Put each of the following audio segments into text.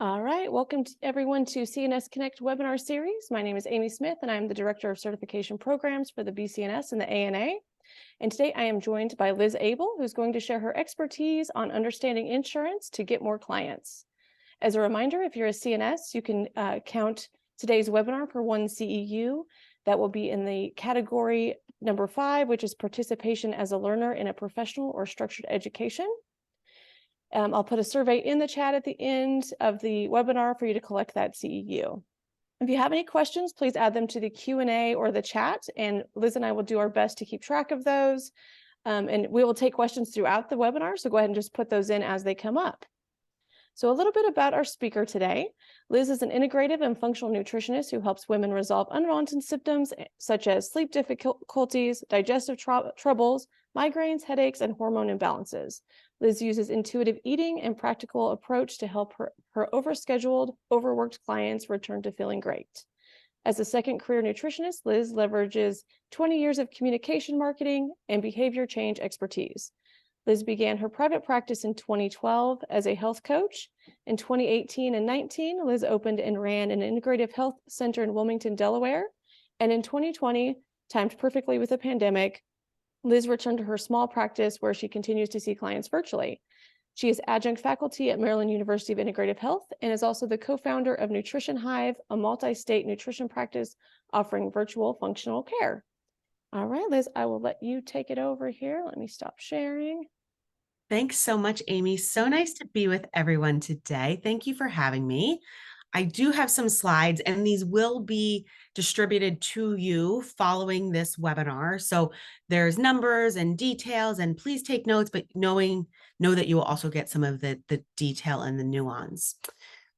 All right, welcome to everyone to CNS Connect webinar series. My name is Amy Smith, and I'm the Director of Certification Programs for the BCNS and the ANA. And today I am joined by Liz Abel, who's going to share her expertise on understanding insurance to get more clients. As a reminder, if you're a CNS, you can count today's webinar for one CEU. That will be in the category number 5, which is participation as a learner in a professional or structured education. I'll put a survey in the chat at the end of the webinar for you to collect that CEU. If you have any questions, please add them to the Q&A or the chat, and Liz and I will do our best to keep track of those. And we will take questions throughout the webinar, so go ahead and just put those in as they come up. So a little bit about our speaker today. Liz is an integrative and functional nutritionist who helps women resolve unwanted symptoms such as sleep difficulties, digestive troubles, migraines, headaches, and hormone imbalances. Liz uses intuitive eating and practical approach to help her overscheduled, overworked clients return to feeling great. As a second career nutritionist, Liz leverages 20 years of communication marketing and behavior change expertise. Liz began her private practice in 2012 as a health coach. In 2018 and 19, Liz opened and ran an integrative health center in Wilmington, Delaware. And in 2020, timed perfectly with the pandemic, Liz returned to her small practice where she continues to see clients virtually. She is adjunct faculty at Maryland University of Integrative Health and is also the co-founder of Nutrition Hive, a multi-state nutrition practice offering virtual functional care. All right, Liz, I will let you take it over here. Let me stop sharing. Thanks so much, Amy. So nice to be with everyone today. Thank you for having me. I do have some slides, and these will be distributed to you following this webinar. So there's numbers and details, and please take notes, but know that you will also get some of the detail and the nuance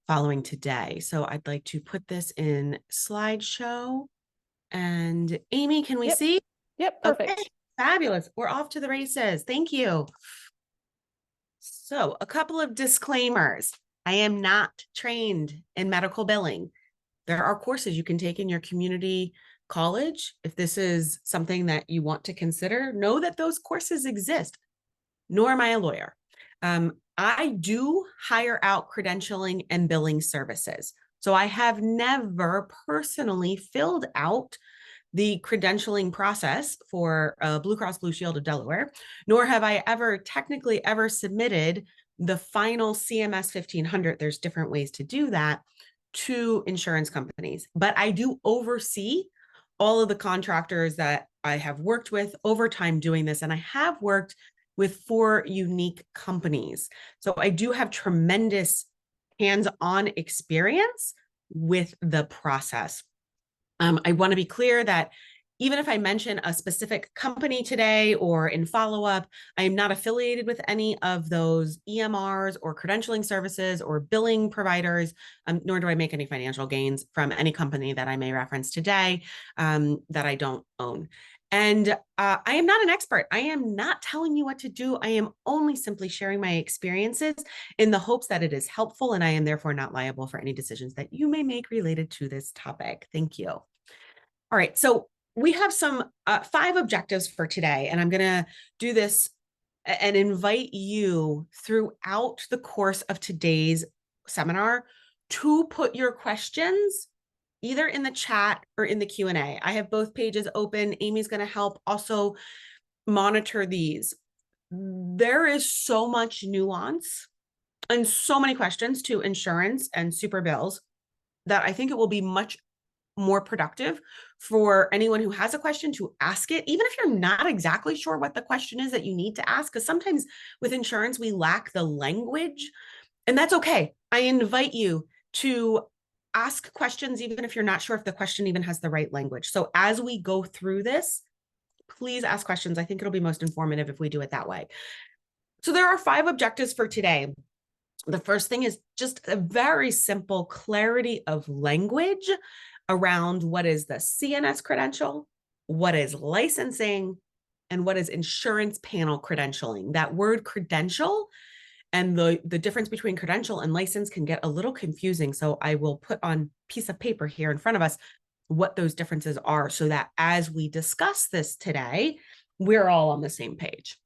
following today. So I'd like to put this in slideshow. And Amy, can we see? Yep, perfect. Okay, fabulous. We're off to the races. Thank you. So a couple of disclaimers. I am not trained in medical billing. There are courses you can take in your community college. If this is something that you want to consider, know that those courses exist, nor am I a lawyer. I do hire out credentialing and billing services. So I have never personally filled out the credentialing process for Blue Cross Blue Shield of Delaware, nor have I ever technically ever submitted the final CMS 1500. There's different ways to do that to insurance companies, but I do oversee all of the contractors that I have worked with over time doing this, and I have worked with 4 unique companies. So I do have tremendous hands-on experience with the process. I want to be clear that even if I mention a specific company today or in follow-up, I am not affiliated with any of those EMRs or credentialing services or billing providers, nor do I make any financial gains from any company that I may reference today that I don't own. And I am not an expert. I am not telling you what to do. I am only simply sharing my experiences in the hopes that it is helpful, and I am therefore not liable for any decisions that you may make related to this topic. Thank you. All right, so we have some 5 objectives for today, and I'm going to do this and invite you throughout the course of today's seminar to put your questions either in the chat or in the Q&A. I have both pages open. Amy's going to help also monitor these. There is so much nuance and so many questions to insurance and super bills that I think it will be much more productive for anyone who has a question to ask it, even if you're not exactly sure what the question is that you need to ask, because sometimes with insurance, we lack the language, and that's okay. I invite you to ask questions, even if you're not sure if the question even has the right language. So as we go through this, please ask questions. I think it'll be most informative if we do it that way. So there are 5 objectives for today. The first thing is just a very simple clarity of language around what is the CNS credential, what is licensing, and what is insurance panel credentialing. That word credential and the difference between credential and license can get a little confusing. So I will put on a piece of paper here in front of us what those differences are so that as we discuss this today, we're all on the same page.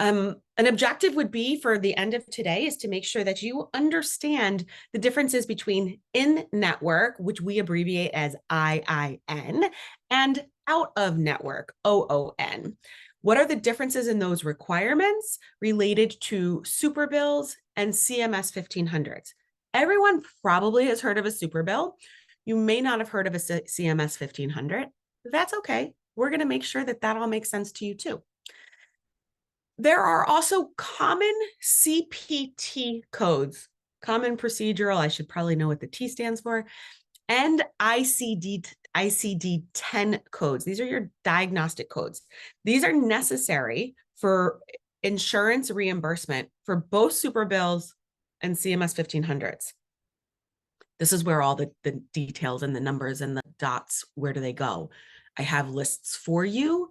An objective would be for the end of today is to make sure that you understand the differences between in-network, which we abbreviate as IIN, and out-of-network, OON. What are the differences in those requirements related to super bills and CMS 1500s? Everyone probably has heard of a super bill. You may not have heard of a CMS 1500. That's okay. We're going to make sure that that all makes sense to you too. There are also common CPT codes, common procedural, I should probably know what the T stands for, and ICD-10 codes. These are your diagnostic codes. These are necessary for insurance reimbursement for both super bills and CMS 1500s. This is where all the details and the numbers and the dots, where do they go? I have lists for you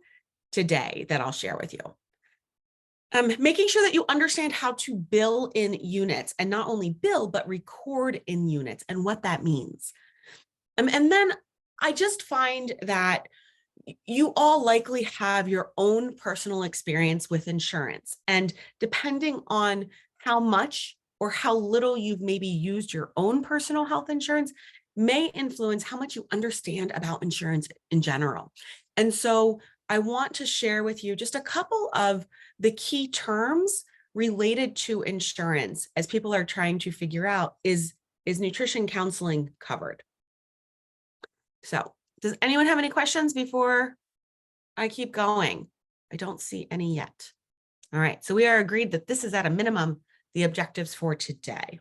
today that I'll share with you. Making sure that you understand how to bill in units, and not only bill, but record in units and what that means. And then I just find that you all likely have your own personal experience with insurance. And depending on how much or how little you've maybe used your own personal health insurance may influence how much you understand about insurance in general. And so I want to share with you just a couple of the key terms related to insurance as people are trying to figure out, is nutrition counseling covered? So does anyone have any questions before I keep going? I don't see any yet. All right, so we are agreed that this is at a minimum the objectives for today.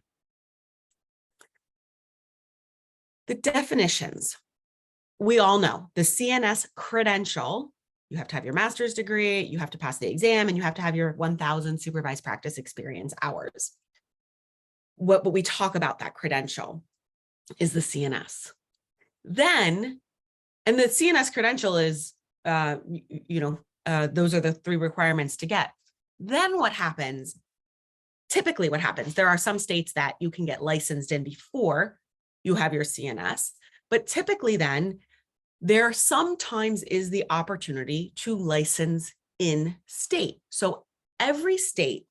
The definitions. We all know the CNS credential. You have to have your master's degree, you have to pass the exam, and you have to have your 1,000 supervised practice experience hours. What we talk about that credential is the CNS. Then, and the CNS credential is, those are the 3 requirements to get. Then what happens? Typically what happens, there are some states that you can get licensed in before you have your CNS, but typically then there sometimes is the opportunity to license in state. So every state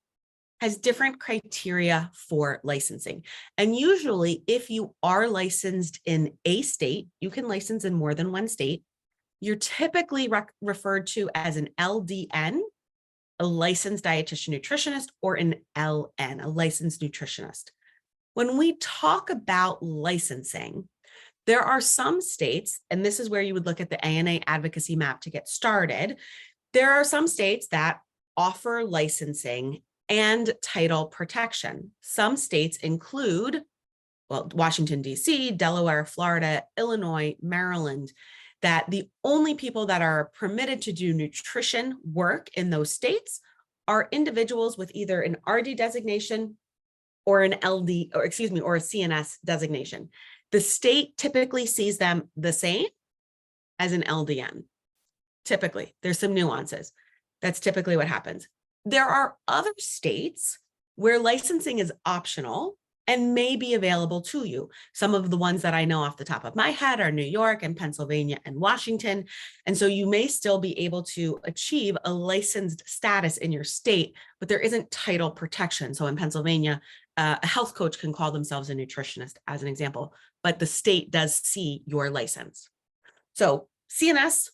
has different criteria for licensing. And usually if you are licensed in a state, you can license in more than one state. You're typically referred to as an LDN, a licensed dietitian nutritionist, or an LN, a licensed nutritionist. When we talk about licensing, there are some states, and this is where you would look at the ANA advocacy map to get started. There are some states that offer licensing and title protection. Some states include, Washington, D.C., Delaware, Florida, Illinois, Maryland, that the only people that are permitted to do nutrition work in those states are individuals with either an RD designation or an or a CNS designation. The state typically sees them the same as an LDN. Typically, there's some nuances. That's typically what happens. There are other states where licensing is optional and may be available to you. Some of the ones that I know off the top of my head are New York and Pennsylvania and Washington. And so you may still be able to achieve a licensed status in your state, but there isn't title protection. So in Pennsylvania, a health coach can call themselves a nutritionist, as an example, but the state does see your license. So CNS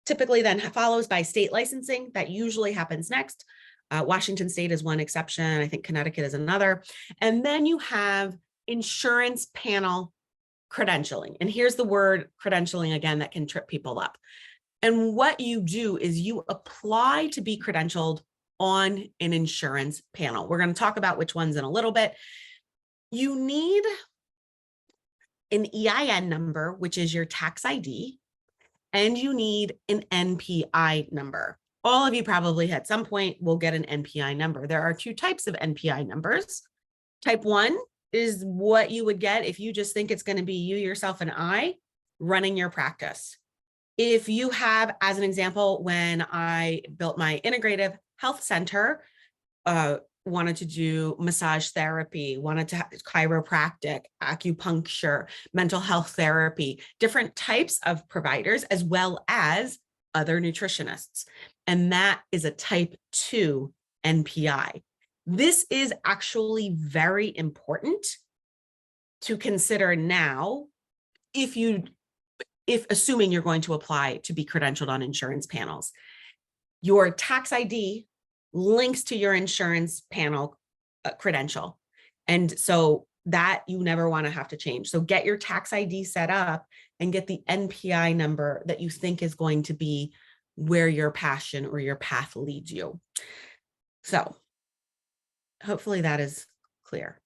typically then follows by state licensing. That usually happens next. Washington State is one exception. I think Connecticut is another. And then you have insurance panel credentialing. And here's the word credentialing again that can trip people up. And what you do is you apply to be credentialed on an insurance panel. We're going to talk about which ones in a little bit. You need an EIN number, which is your tax ID, and you need an NPI number. All of you probably at some point will get an NPI number. There are 2 types of NPI numbers. Type 1 is what you would get if you just think it's going to be you, yourself, and I running your practice. If you have, as an example, when I built my integrative health center, wanted to do massage therapy, wanted to have chiropractic, acupuncture, mental health therapy, different types of providers, as well as other nutritionists. And that is a type 2 NPI. This is actually very important to consider now if assuming you're going to apply to be credentialed on insurance panels. Your tax ID links to your insurance panel credential. And so that you never want to have to change. So get your tax ID set up and get the NPI number that you think is going to be where your passion or your path leads you. So hopefully that is clear.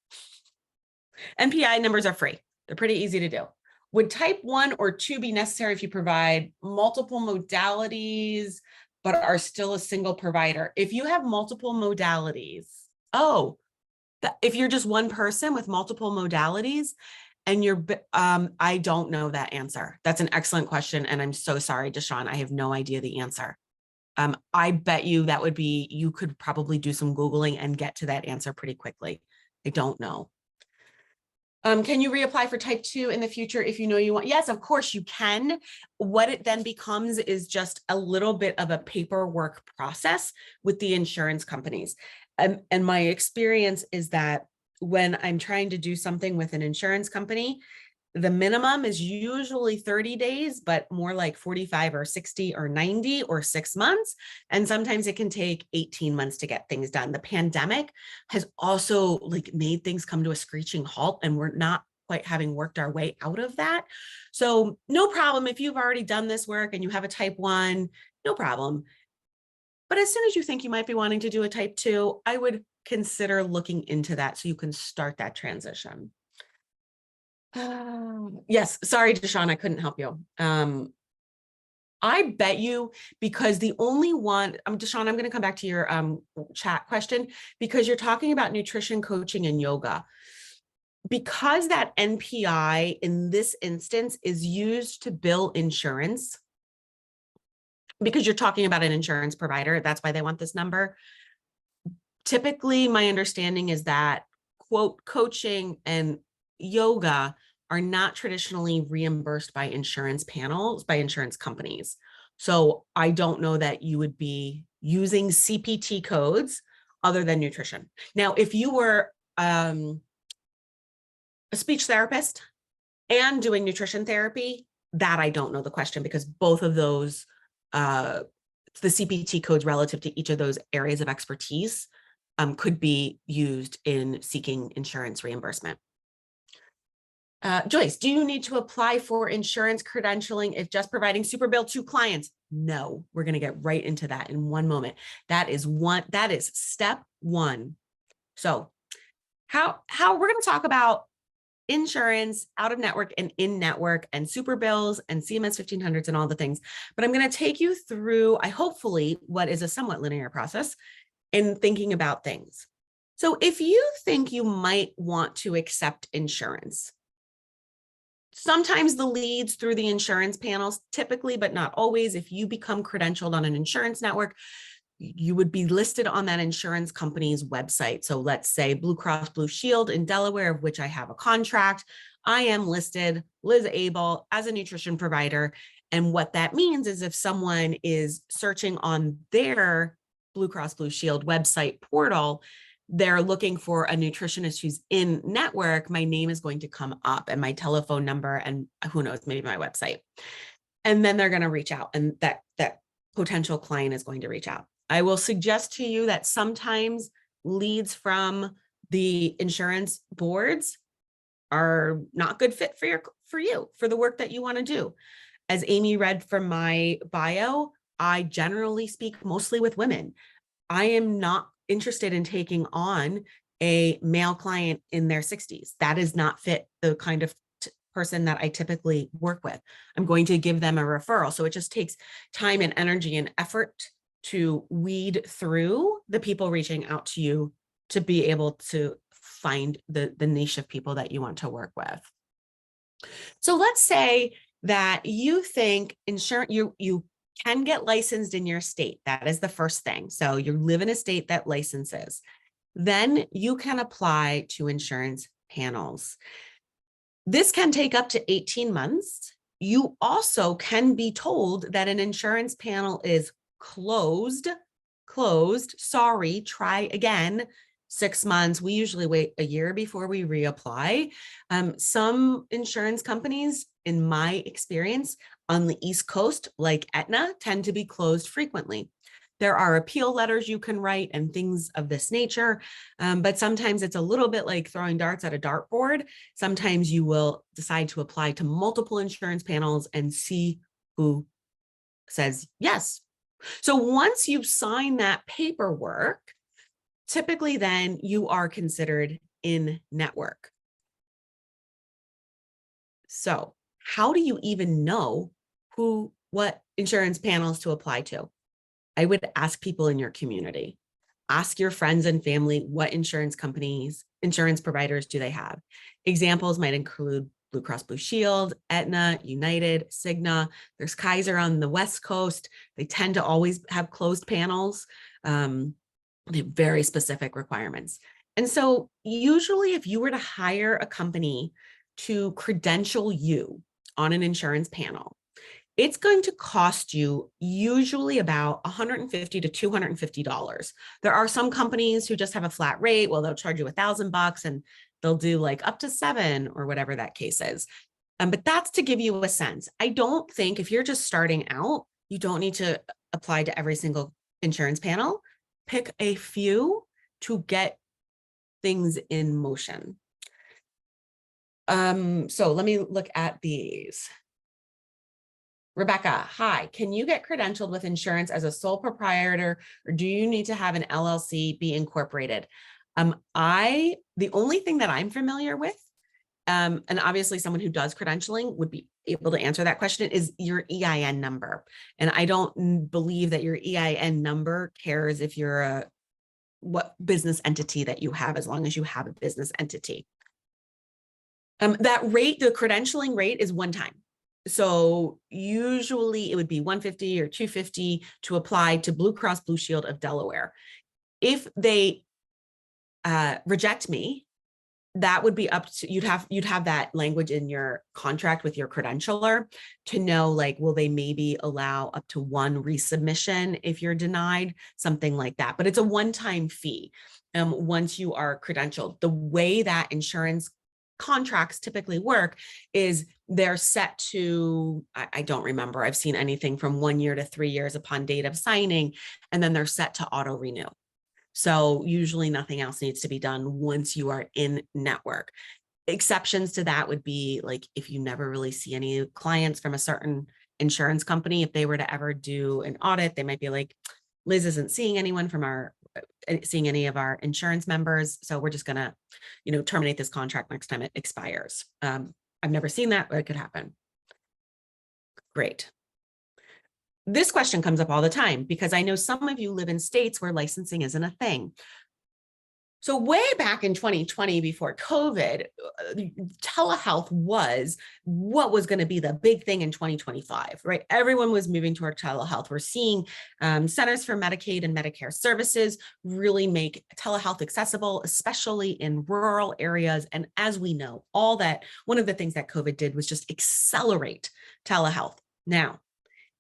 NPI numbers are free. They're pretty easy to do. Would type 1 or 2 be necessary if you provide multiple modalities, but are still a single provider? If you have multiple modalities, if you're just one person with multiple modalities and I don't know that answer. That's an excellent question. And I'm so sorry, Deshawn, I have no idea the answer. I bet you that would be, you could probably do some Googling and get to that answer pretty quickly. I don't know. Can you reapply for type 2 in the future if you know you want? Yes, of course you can. What it then becomes is just a little bit of a paperwork process with the insurance companies. And my experience is that when I'm trying to do something with an insurance company, the minimum is usually 30 days, but more like 45 or 60 or 90 or 6 months. And sometimes it can take 18 months to get things done. The pandemic has also made things come to a screeching halt, and we're not quite having worked our way out of that. So no problem if you've already done this work and you have a type 1, no problem. But as soon as you think you might be wanting to do a type 2, I would consider looking into that so you can start that transition. Yes, sorry, Deshawn, I couldn't help you. I bet you, because the only one, Deshawn, I'm going to come back to your chat question, because you're talking about nutrition coaching and yoga. Because that NPI in this instance is used to bill insurance, because you're talking about an insurance provider, that's why they want this number. Typically, my understanding is that, quote, coaching and yoga are not traditionally reimbursed by insurance panels, by insurance companies. So I don't know that you would be using CPT codes other than nutrition. Now, if you were a speech therapist and doing nutrition therapy, that I don't know the question, because both of those, the CPT codes relative to each of those areas of expertise could be used in seeking insurance reimbursement. Joyce, do you need to apply for insurance credentialing if just providing super bill to clients? No, we're going to get right into that in one moment. That is step 1. So how we're going to talk about insurance, out of network and in network, and super bills and CMS 1500s and all the things. But I'm going to take you through, hopefully, what is a somewhat linear process in thinking about things. So if you think you might want to accept insurance, sometimes the leads through the insurance panels, typically, but not always, if you become credentialed on an insurance network, you would be listed on that insurance company's website. So let's say Blue Cross Blue Shield in Delaware, of which I have a contract. I am listed, Liz Abel, as a nutrition provider. And what that means is if someone is searching on their Blue Cross Blue Shield website portal, they're looking for a nutritionist who's in network, my name is going to come up, and my telephone number, and who knows, maybe my website. And then they're going to reach out, and that potential client is going to reach out. I will suggest to you that sometimes leads from the insurance boards are not good fit for you, for the work that you want to do. As Amy read from my bio, I generally speak mostly with women. I am not interested in taking on a male client in their 60s. That is not fit the kind of person that I typically work with. I'm going to give them a referral. So it just takes time and energy and effort to weed through the people reaching out to you to be able to find the niche of people that you want to work with. So let's say that you think insurance, you can get licensed in your state. That is the first thing. So you live in a state that licenses. Then you can apply to insurance panels. This can take up to 18 months. You also can be told that an insurance panel is closed closed, sorry, try again. 6 months. We usually wait a year before we reapply. Some insurance companies, in my experience, on the East Coast, like Aetna, tend to be closed frequently. There are appeal letters you can write and things of this nature, but sometimes it's a little bit like throwing darts at a dartboard. Sometimes you will decide to apply to multiple insurance panels and see who says yes. So once you sign that paperwork, typically then you are considered in network. So how do you even know what insurance panels to apply to? I would ask people in your community. Ask your friends and family what insurance companies, insurance providers do they have? Examples might include Blue Cross Blue Shield, Aetna, United, Cigna. There's Kaiser on the West Coast. They tend to always have closed panels. They have very specific requirements. And so usually if you were to hire a company to credential you on an insurance panel, it's going to cost you usually about $150 to $250. There are some companies who just have a flat rate. Well, they'll charge you $1,000 and they'll do like up to $7,000 or whatever that case is. But that's to give you a sense. I don't think if you're just starting out, you don't need to apply to every single insurance panel. Pick a few to get things in motion. So let me look at these. Rebecca, hi, can you get credentialed with insurance as a sole proprietor, or do you need to have an LLC be incorporated? The only thing that I'm familiar with, and obviously someone who does credentialing would be able to answer that question, is your EIN number. And I don't believe that your EIN number cares if you're what business entity that you have, as long as you have a business entity. That rate, the credentialing rate, is one time. So usually it would be $150 or $250 to apply to Blue Cross Blue Shield of Delaware. If they reject me, that would be up to, you'd have that language in your contract with your credentialer to know, like, will they maybe allow up to one resubmission if you're denied, something like that. But it's a one-time fee once you are credentialed. The way that insurance contracts typically work is they're set to, I don't remember, I've seen anything from 1 year to 3 years upon date of signing, and then they're set to auto renew. So usually nothing else needs to be done once you are in network. Exceptions to that would be like if you never really see any clients from a certain insurance company, if they were to ever do an audit, they might be like, Liz isn't seeing anyone from seeing any of our insurance members. So we're just gonna, terminate this contract next time it expires. I've never seen that, but it could happen. Great. This question comes up all the time because I know some of you live in states where licensing isn't a thing. So way back in 2020, before COVID, telehealth was what was going to be the big thing in 2025, right? Everyone was moving toward telehealth. We're seeing Centers for Medicaid and Medicare Services really make telehealth accessible, especially in rural areas. And as we know, one of the things that COVID did was just accelerate telehealth. Now,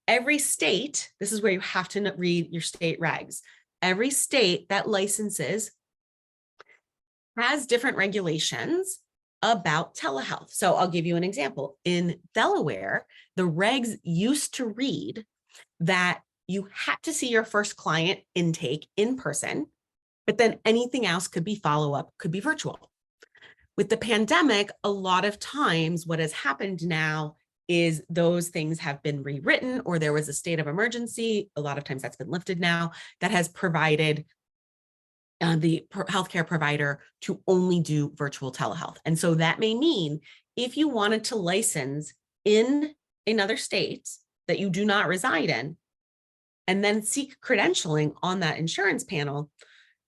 every state, this is where you have to read your state regs. Every state that licenses has different regulations about telehealth. So I'll give you an example. In Delaware, the regs used to read that you had to see your first client intake in person, but then anything else could be follow-up, could be virtual. With the pandemic, a lot of times what has happened now is those things have been rewritten, or there was a state of emergency. A lot of times that's been lifted now, that has provided the healthcare provider to only do virtual telehealth. And so that may mean if you wanted to license in another state that you do not reside in, and then seek credentialing on that insurance panel,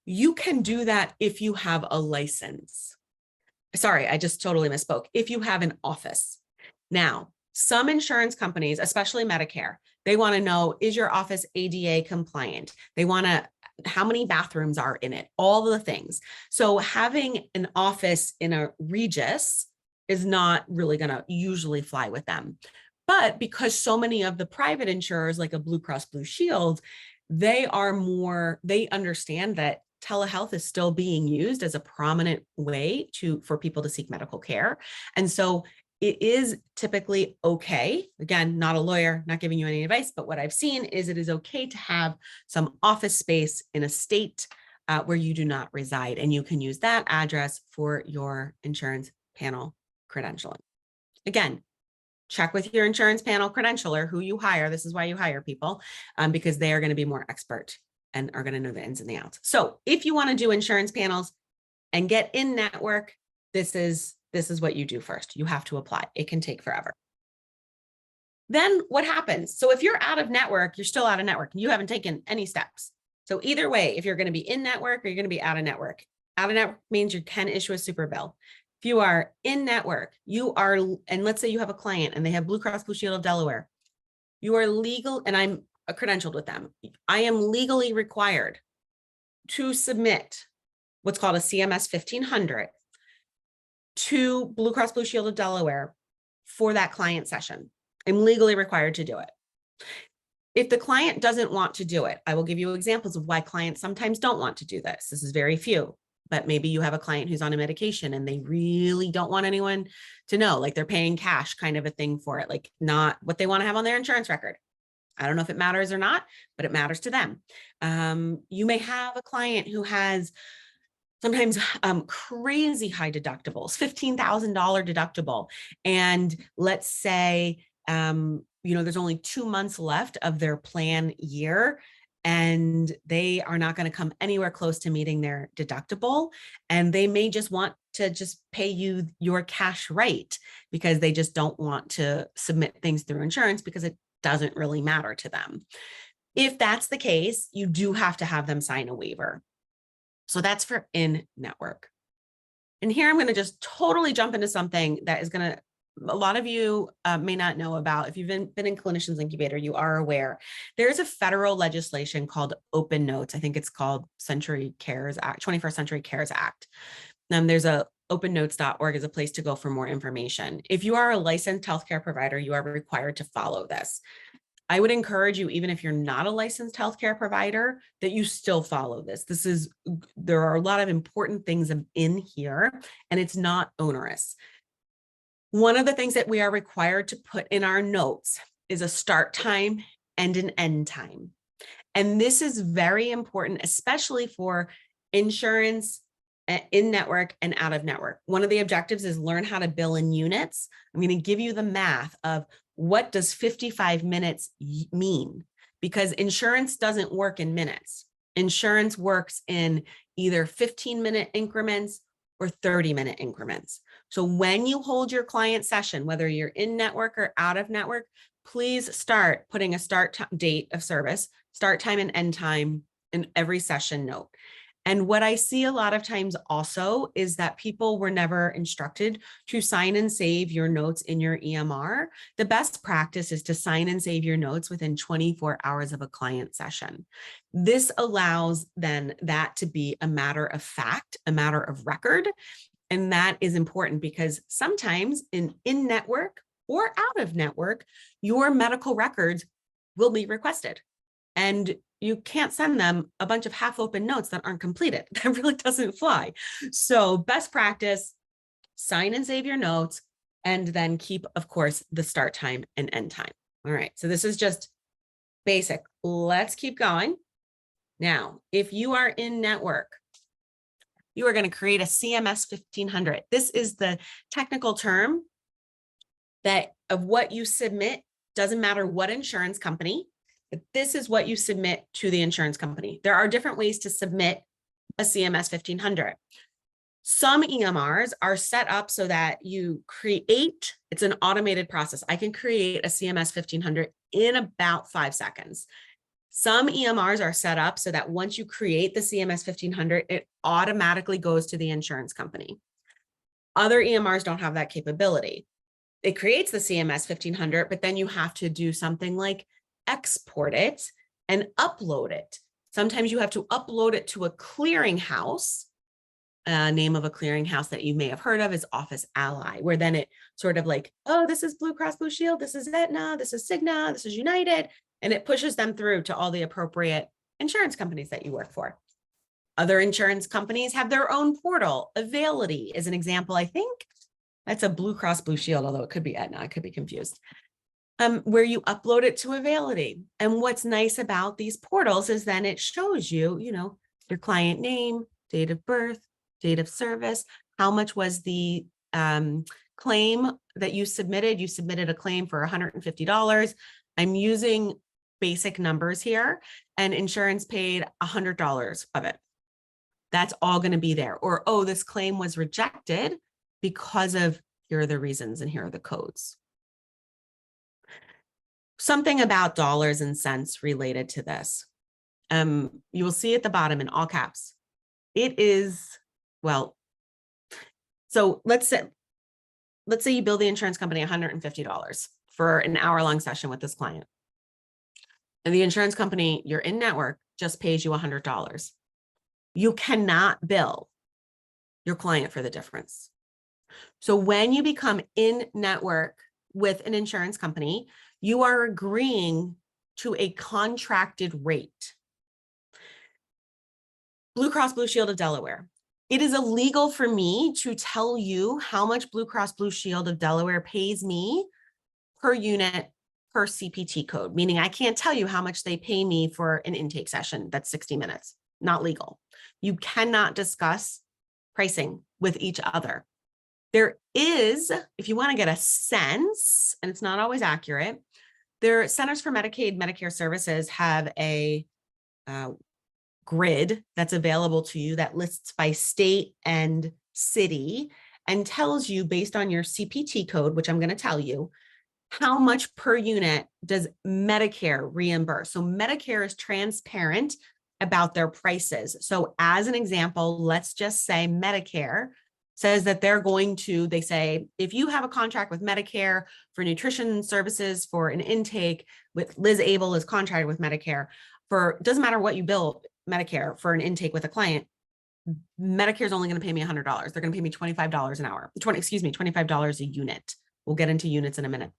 you can do that if you have a license. Sorry, I just totally misspoke. If you have an office. Now, some insurance companies, especially Medicare, they want to know, is your office ADA compliant? They want to, how many bathrooms are in it? All the things. So having an office in a Regis is not really going to usually fly with them. But because so many of the private insurers, like a Blue Cross Blue Shield, they understand that telehealth is still being used as a prominent way for people to seek medical care. And so it is typically okay. Again, not a lawyer, not giving you any advice, but what I've seen is it is okay to have some office space in a state where you do not reside, and you can use that address for your insurance panel credentialing. Again, check with your insurance panel credentialer who you hire. This is why you hire people, because they are going to be more expert and are going to know the ins and the outs. So if you want to do insurance panels and get in network, this is what you do first. You have to apply. It can take forever. Then what happens? So if you're out of network, you're still out of network. You haven't taken any steps. So either way, if you're going to be in network or you're going to be out of network means you can issue a super bill. If you are in network, and let's say you have a client and they have Blue Cross Blue Shield of Delaware, you are legal, and I'm credentialed with them. I am legally required to submit what's called a CMS 1500 to Blue Cross Blue Shield of Delaware for that client session. I'm legally required to do it. If the client doesn't want to do it, I will give you examples of why clients sometimes don't want to do this. This is very few, but maybe you have a client who's on a medication and they really don't want anyone to know, like they're paying cash kind of a thing for it, like not what they want to have on their insurance record. I don't know if it matters or not, but it matters to them. You may have a client who has sometimes crazy high deductibles, $15,000 deductible. And let's say, there's only 2 months left of their plan year, and they are not going to come anywhere close to meeting their deductible. And they may just want to just pay you your cash rate because they just don't want to submit things through insurance because it doesn't really matter to them. If that's the case, you do have to have them sign a waiver. So that's for in-network. And here I'm going to just totally jump into something that is going to, a lot of you may not know about. If you've been in Clinicians Incubator, you are aware. There's a federal legislation called Open Notes. I think it's called Century Cares Act, 21st Century Cares Act. There's a opennotes.org is a place to go for more information. If you are a licensed healthcare provider, you are required to follow this. I would encourage you, even if you're not a licensed healthcare provider, that you still follow this. There are a lot of important things in here, and it's not onerous. One of the things that we are required to put in our notes is a start time and an end time. And this is very important, especially for insurance in network and out of network. One of the objectives is learn how to bill in units. I'm going to give you the math of what does 55 minutes mean, because insurance doesn't work in minutes. Insurance works in either 15-minute increments or 30-minute increments. So when you hold your client session, whether you're in network or out of network, please start putting a start date of service, start time and end time in every session note. And what I see a lot of times also is that people were never instructed to sign and save your notes in your EMR. The best practice is to sign and save your notes within 24 hours of a client session. This allows then that to be a matter of fact, a matter of record. And that is important because sometimes in network or out of network, your medical records will be requested. And you can't send them a bunch of half-open notes that aren't completed. That really doesn't fly. So best practice, sign and save your notes, and then keep, of course, the start time and end time. All right, so this is just basic. Let's keep going. Now, if you are in network, you are going to create a CMS 1500. This is the technical term that of what you submit, doesn't matter what insurance company, but this is what you submit to the insurance company. There are different ways to submit a CMS 1500. Some EMRs are set up so that you create, it's an automated process. I can create a CMS 1500 in about 5 seconds. Some EMRs are set up so that once you create the CMS 1500, it automatically goes to the insurance company. Other EMRs don't have that capability. It creates the CMS 1500, but then you have to do something like export it and upload it. Sometimes you have to upload it to a clearinghouse. Name of a clearinghouse that you may have heard of is Office Ally, where then it sort of like, oh, this is Blue Cross Blue Shield, this is Aetna, this is Cigna, this is United, and it pushes them through to all the appropriate insurance companies that you work for. Other insurance companies have their own portal. Availity is an example. I think that's a Blue Cross Blue Shield, although it could be Aetna. I could be confused. Where you upload it to Availity. And what's nice about these portals is then it shows you, your client name, date of birth, date of service, how much was the claim that you submitted. You submitted a claim for $150. I'm using basic numbers here, and insurance paid $100 of it. That's all going to be there. Or, oh, this claim was rejected because of, here are the reasons and here are the codes. Something about dollars and cents related to this. You will see at the bottom in all caps. It is, well, so let's say you bill the insurance company $150 for an hour-long session with this client. And the insurance company, you're in network, just pays you $100. You cannot bill your client for the difference. So when you become in network with an insurance company, you are agreeing to a contracted rate. Blue Cross Blue Shield of Delaware. It is illegal for me to tell you how much Blue Cross Blue Shield of Delaware pays me per unit per CPT code, meaning I can't tell you how much they pay me for an intake session that's 60 minutes. Not legal. You cannot discuss pricing with each other. There is, if you want to get a sense, and it's not always accurate, their Centers for Medicaid Medicare Services have a grid that's available to you that lists by state and city and tells you based on your CPT code, which I'm going to tell you, how much per unit does Medicare reimburse. So Medicare is transparent about their prices. So as an example, let's just say Medicare says that they say, if you have a contract with Medicare for nutrition services for an intake with Liz Abel is contracted with Medicare doesn't matter what you bill Medicare for an intake with a client, Medicare is only going to pay me $100. They're going to pay me $25 an hour, $25 a unit. We'll get into units in a minute.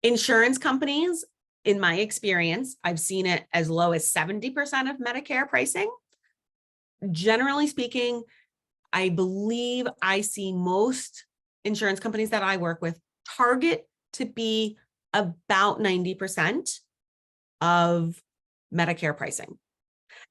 Insurance companies, in my experience, I've seen it as low as 70% of Medicare pricing. Generally speaking, I believe I see most insurance companies that I work with target to be about 90% of Medicare pricing.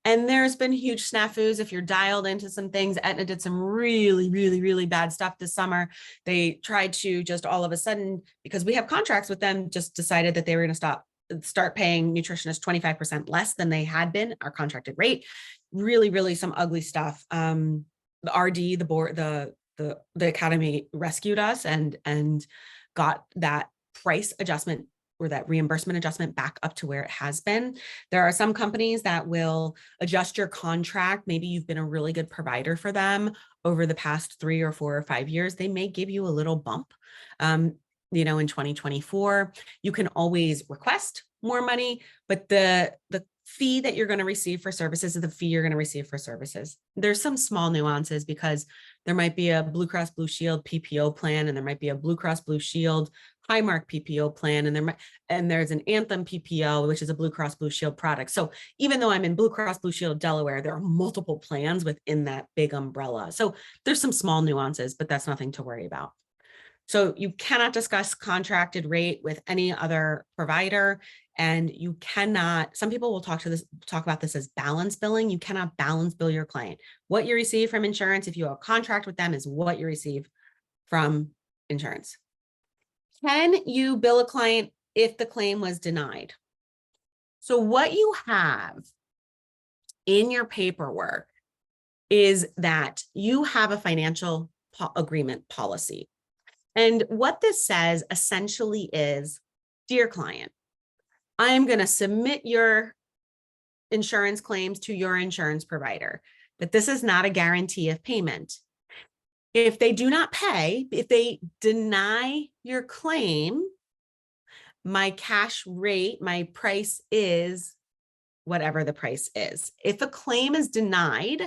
And there's been huge snafus. If you're dialed into some things, Aetna did some really, really, really bad stuff this summer. They tried to just all of a sudden, because we have contracts with them, just decided that they were going to start paying nutritionists 25% less than they had been, our contracted rate. Really, really some ugly stuff. The RD, the board, the academy rescued us and got that price adjustment or that reimbursement adjustment back up to where it has been. There are some companies that will adjust your contract. Maybe you've been a really good provider for them over the past 3 or 4 or 5 years. They may give you a little bump. In 2024, you can always request more money, but the fee that you're going to receive for services is the fee you're going to receive for services. There's some small nuances because there might be a Blue Cross Blue Shield PPO plan, and there might be a Blue Cross Blue Shield Highmark PPO plan, and there's an Anthem PPO, which is a Blue Cross Blue Shield product. So even though I'm in Blue Cross Blue Shield Delaware, there are multiple plans within that big umbrella. So there's some small nuances, but that's nothing to worry about. So you cannot discuss contracted rate with any other provider, and you cannot, some people will talk about this as balance billing. You cannot balance bill your client. What you receive from insurance, if you have a contract with them, is what you receive from insurance. Can you bill a client if the claim was denied? So what you have in your paperwork is that you have a financial agreement policy. And what this says essentially is, dear client, I am going to submit your insurance claims to your insurance provider, but this is not a guarantee of payment. If they do not pay, if they deny your claim, my cash rate, my price is whatever the price is. If a claim is denied,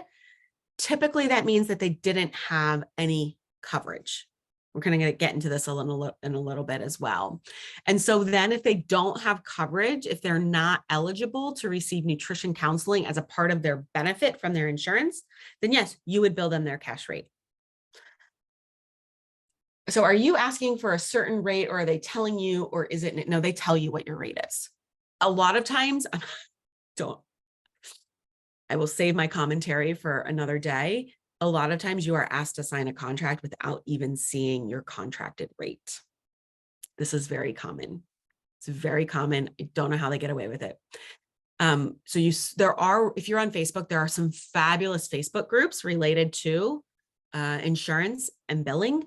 typically that means that they didn't have any coverage. We're going to get into this in a little bit as well. And so then if they don't have coverage, if they're not eligible to receive nutrition counseling as a part of their benefit from their insurance, then yes, you would bill them their cash rate. So are you asking for a certain rate, or are they telling you, or is it, no, they tell you what your rate is. A lot of times, I will save my commentary for another day. A lot of times you are asked to sign a contract without even seeing your contracted rate. This is very common. It's very common. I don't know how they get away with it. So if you're on Facebook, there are some fabulous Facebook groups related to insurance and billing.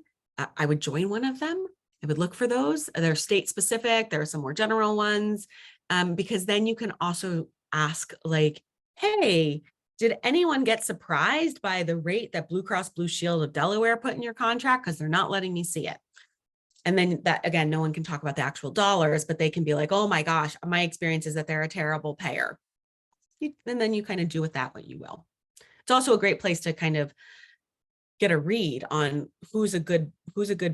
I would join one of them. I would look for those. They're state specific. There are some more general ones, because then you can also ask, like, hey, did anyone get surprised by the rate that Blue Cross Blue Shield of Delaware put in your contract? Because they're not letting me see it. And then that, again, no one can talk about the actual dollars, but they can be like, oh my gosh, my experience is that they're a terrible payer. And then you kind of do with that what you will. It's also a great place to kind of get a read on who's a good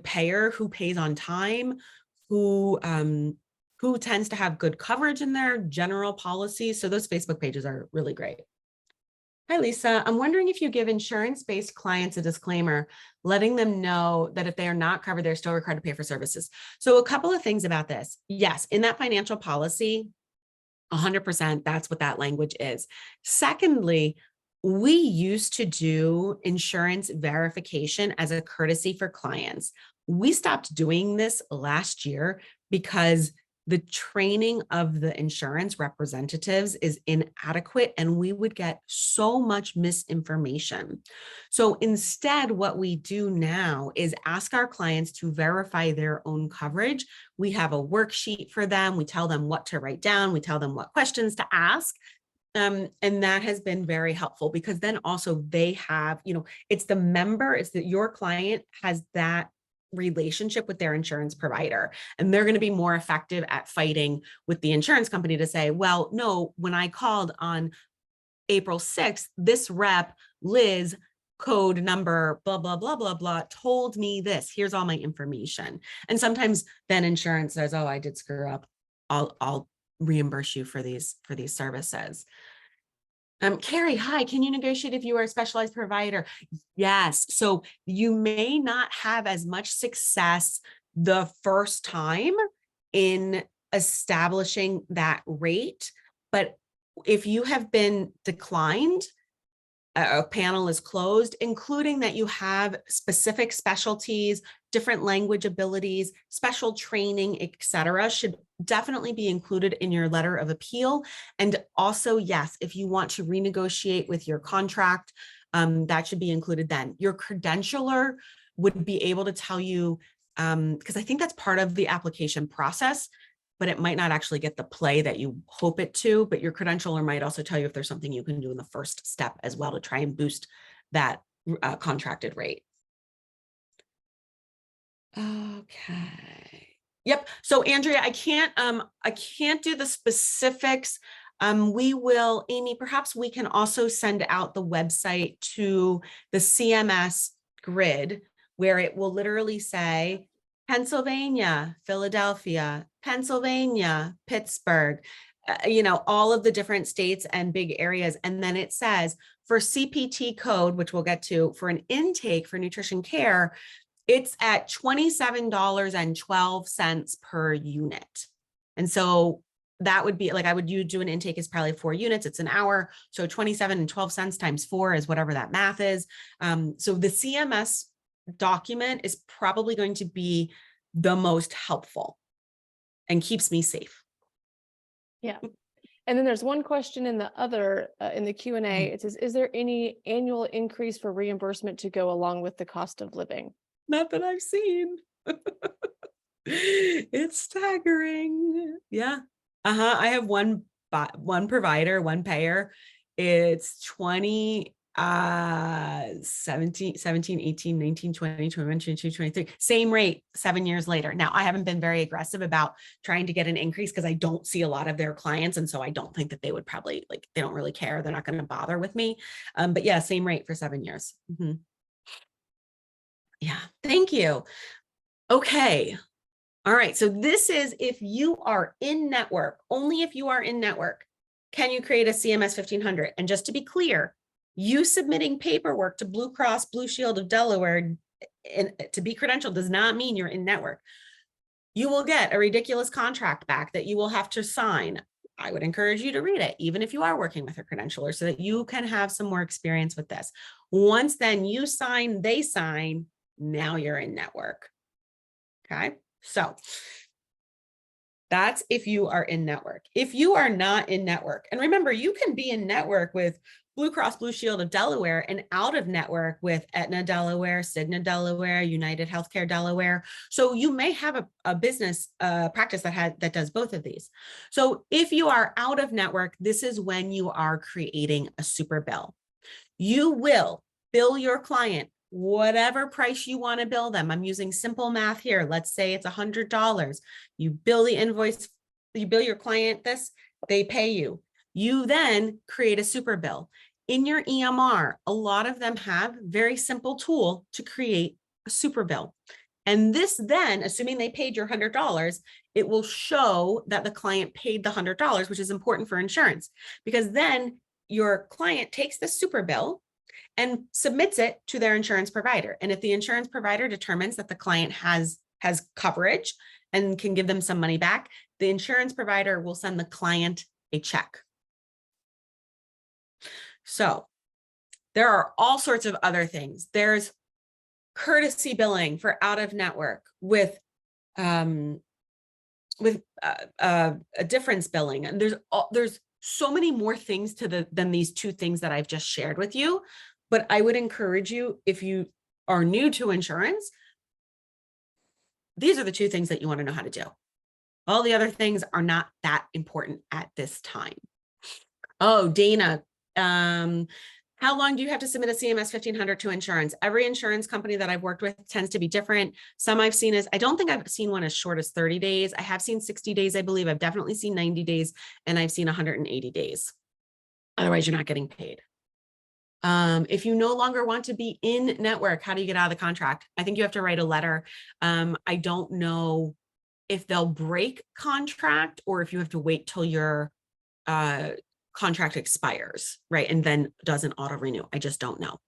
payer, who pays on time, who tends to have good coverage in their general policies. So those Facebook pages are really great. Hi, Lisa. I'm wondering if you give insurance-based clients a disclaimer, letting them know that if they are not covered, they're still required to pay for services. So a couple of things about this. Yes, in that financial policy, 100%, that's what that language is. Secondly, we used to do insurance verification as a courtesy for clients. We stopped doing this last year because the training of the insurance representatives is inadequate, and we would get so much misinformation. So instead, what we do now is ask our clients to verify their own coverage. We have a worksheet for them. We tell them what to write down. We tell them what questions to ask. And that has been very helpful, because then also they have, it's the member, it's that your client has that relationship with their insurance provider, and they're going to be more effective at fighting with the insurance company to say, well, no, when I called on April 6th, this rep, Liz, code number, blah, blah, blah, blah, blah, told me this. Here's all my information. And sometimes then insurance says, oh, I did screw up. I'll reimburse you for these services. Carrie, hi, can you negotiate if you are a specialized provider? Yes. So you may not have as much success the first time in establishing that rate, but if you have been declined, a panel is closed, including that you have specific specialties, different language abilities, special training, etc., should definitely be included in your letter of appeal. And also, yes, if you want to renegotiate with your contract, that should be included then. Your credentialer would be able to tell you, because I think that's part of the application process, but it might not actually get the play that you hope it to. But your credentialer might also tell you if there's something you can do in the first step as well to try and boost that contracted rate. Okay. Yep. So Andrea, I can't do the specifics. We will, Amy, perhaps we can also send out the website to the CMS grid, where it will literally say Pennsylvania, Philadelphia, Pennsylvania, Pittsburgh, all of the different states and big areas. And then it says for CPT code, which we'll get to, for an intake for nutrition care, it's at $27.12 per unit. And so that would be like, you do an intake is probably 4 units. It's an hour. So 27.12 times 4 is whatever that math is. So the CMS document is probably going to be the most helpful and keeps me safe. Yeah. And then there's one question in the other, in the Q&A. It says, is there any annual increase for reimbursement to go along with the cost of living? Not that I've seen. It's staggering. Yeah. I have one provider, one payer. It's 17, 18, 19, 20, 21, 22, 23. Same rate 7 years later. Now, I haven't been very aggressive about trying to get an increase because I don't see a lot of their clients. And so I don't think that they would probably, they don't really care. They're not going to bother with me. But yeah, same rate for 7 years. Yeah, thank you. Okay. All right. So this is if you are in network, only if you are in network, can you create a CMS 1500? And just to be clear, you submitting paperwork to Blue Cross Blue Shield of Delaware and to be credentialed does not mean you're in network. You will get a ridiculous contract back that you will have to sign. I would encourage you to read it, even if you are working with a credentialer, so that you can have some more experience with this. Once then you sign, they sign, now you're in network. Okay, so that's if you are in network. If you are not in network, and remember, you can be in network with Blue Cross Blue Shield of Delaware and out of network with Aetna Delaware, Cigna Delaware, United Healthcare Delaware. So you may have a business practice that does both of these. So if you are out of network, this is when you are creating a super bill. You will bill your client whatever price you want to bill them. I'm using simple math here. Let's say it's $100. You bill the invoice, you bill your client this, they pay you. You then create a super bill. In your EMR, a lot of them have very simple tool to create a super bill. And this then, assuming they paid your $100, it will show that the client paid the $100, which is important for insurance, because then your client takes the super bill and submits it to their insurance provider. And if the insurance provider determines that the client has coverage and can give them some money back, the insurance provider will send the client a check. So there are all sorts of other things. There's courtesy billing for out of network with a difference billing. And there's so many more things than these two things that I've just shared with you. But I would encourage you, if you are new to insurance, these are the two things that you want to know how to do. All the other things are not that important at this time. Oh, Dana, how long do you have to submit a CMS 1500 to insurance? Every insurance company that I've worked with tends to be different. Some I've seen I don't think I've seen one as short as 30 days. I have seen 60 days, I believe. I've definitely seen 90 days, and I've seen 180 days. Otherwise, you're not getting paid. If you no longer want to be in network, how do you get out of the contract? I think you have to write a letter. I don't know if they'll break contract or if you have to wait till your contract expires, right? And then doesn't auto renew. I just don't know.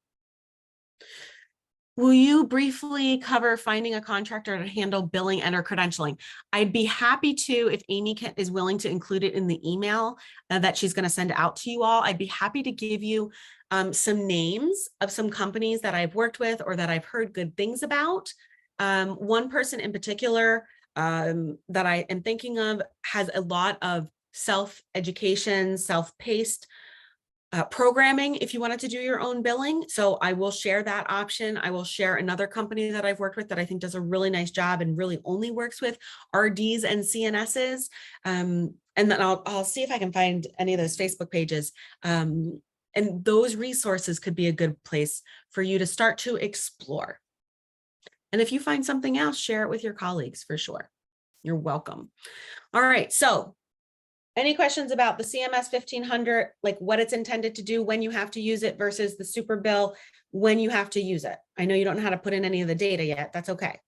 Will you briefly cover finding a contractor to handle billing and or credentialing? I'd be happy to, if Amy is willing to include it in the email that she's going to send out to you all. I'd be happy to give you some names of some companies that I've worked with or that I've heard good things about. One person in particular that I am thinking of has a lot of self-education, self-paced programming if you wanted to do your own billing. So I will share that option. I will share another company that I've worked with that I think does a really nice job and really only works with RDs and CNSs. And then I'll see if I can find any of those Facebook pages. And those resources could be a good place for you to start to explore. And if you find something else, share it with your colleagues for sure. You're welcome. All right. So any questions about the CMS 1500, like what it's intended to do, when you have to use it versus the super bill, when you have to use it? I know you don't know how to put in any of the data yet. That's okay.